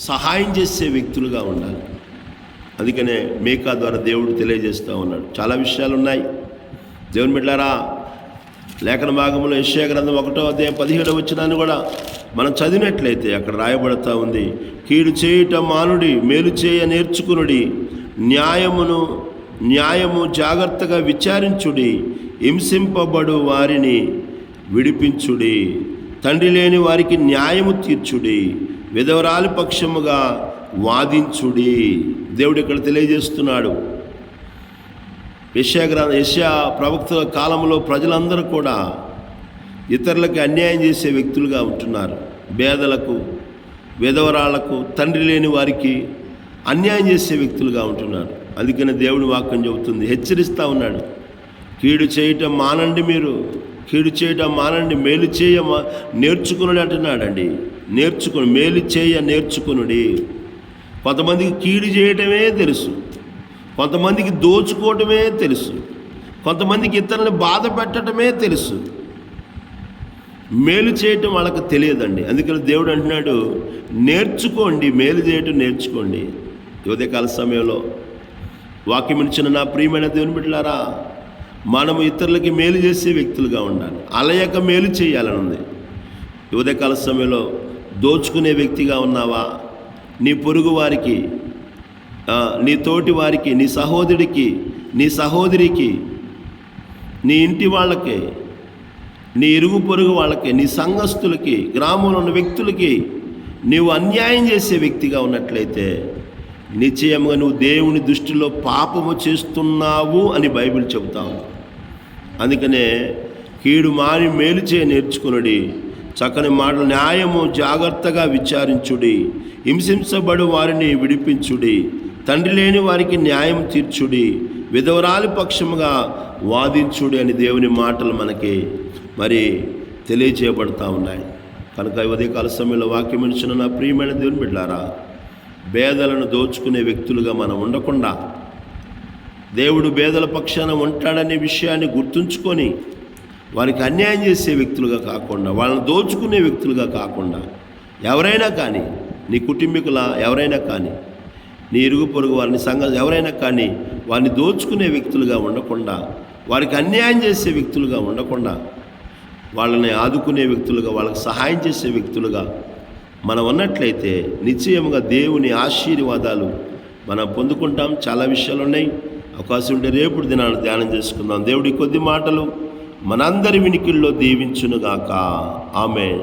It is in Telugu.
సహాయం చేసే వ్యక్తులుగా ఉండాలి. అందుకనే మీకా ద్వారా దేవుడు తెలియజేస్తూ ఉన్నాడు. చాలా విషయాలు ఉన్నాయి. దేవుని బిడ్డలారా, లేఖన భాగంలో యెషయా గ్రంథం 1:17 కూడా మనం చదివినట్లయితే అక్కడ రాయబడతా ఉంది, కీడు చేయుట మానుడి, మేలు చేయ నేర్చుకునుడి, న్యాయము జాగ్రత్తగా విచారించుడి, హింసింపబడు వారిని విడిపించుడి, తండ్రి లేని వారికి న్యాయము తీర్చుడి, విధవరాలి పక్షముగా వాదించుడి. దేవుడు ఇక్కడ తెలియజేస్తున్నాడు. యెషయా ప్రవక్త కాలంలో ప్రజలందరూ కూడా ఇతరులకు అన్యాయం చేసే వ్యక్తులుగా ఉంటున్నారు. పేదలకు, విధవరాళ్లకు, తండ్రి లేని వారికి అన్యాయం చేసే వ్యక్తులుగా ఉంటున్నారు. అందుకని దేవుడి వాక్యం చెబుతుంది, హెచ్చరిస్తూ ఉన్నాడు, కీడు చేయటం మానండి, మీరు కీడు చేయటం మానండి, మేలు చేయ నేర్చుకునుడి అంటున్నాడండి. మేలు చేయ నేర్చుకునుడి. కొంతమందికి కీడు చేయటమే తెలుసు, కొంతమందికి దోచుకోవటమే తెలుసు, కొంతమందికి ఇతరులను బాధ పెట్టడమే తెలుసు, మేలు చేయటం వాళ్ళకి తెలియదండి. అందుకని దేవుడు అంటున్నాడు, నేర్చుకోండి, మేలు చేయటం నేర్చుకోండి. ఉదయకాల సమయంలో వాక్యం ఇచ్చిన నా ప్రియమైన దేవుని బిడ్డలారా, మనము ఇతరులకి మేలు చేసే వ్యక్తులుగా ఉండాలి. అలయక మేలు చేయాలని ఉంది. ఉదయకాల సమయంలో దోచుకునే వ్యక్తిగా ఉన్నావా? నీ పొరుగు వారికి, నీ తోటి వారికి, నీ సహోదరుడికి, నీ సహోదరికి, నీ ఇంటి వాళ్ళకి, నీ ఇరుగు పొరుగు వాళ్ళకి, నీ సంఘస్థులకి, గ్రామంలో ఉన్న వ్యక్తులకి నీవు అన్యాయం చేసే వ్యక్తిగా ఉన్నట్లయితే నిశ్చయంగా నువ్వు దేవుని దృష్టిలో పాపము చేస్తున్నావు అని బైబిల్ చెబుతావు. అందుకనే కీడు మాని మేలు చేయ నేర్చుకునుడి, చక్కని మాటలు, న్యాయము జాగ్రత్తగా విచారించుడి, హింసించబడు వారిని విడిపించుడి, తండ్రి లేని వారికి న్యాయం తీర్చుడి, విధవరాలి పక్షముగా వాదించుడి అని దేవుని మాటలు మనకి మరి తెలియచేయబడతా ఉన్నాయి. కనుక ఉదయకాల సమయంలో వాక్యం ఇచ్చిన నా ప్రియమైన దేవుని బిడ్డలారా, పేదలను దోచుకునే వ్యక్తులుగా మనం ఉండకుండా, దేవుడు పేదల పక్షాన ఉంటాడనే విషయాన్ని గుర్తుంచుకొని వారికి అన్యాయం చేసే వ్యక్తులుగా కాకుండా, వాళ్ళని దోచుకునే వ్యక్తులుగా కాకుండా, ఎవరైనా కానీ, నీ కుటుంబీకుల ఎవరైనా కానీ, నీ ఇరుగు పొరుగు వారిని సంఘం ఎవరైనా కానీ వారిని దోచుకునే వ్యక్తులుగా ఉండకుండా, వారికి అన్యాయం చేసే వ్యక్తులుగా ఉండకుండా, వాళ్ళని ఆదుకునే వ్యక్తులుగా, వాళ్ళకి సహాయం చేసే వ్యక్తులుగా మనం ఉన్నట్లయితే నిశ్చయముగా దేవుని ఆశీర్వాదాలు మనం పొందుకుంటాం. చాలా విషయాలు ఉన్నాయి. అవకాశం ఉంటే రేపు దినాన్ని ధ్యానం చేసుకుందాం. దేవుడి కొద్ది మాటలు మనందరి వినికిల్లో దీవించునుగాక. ఆమేన్.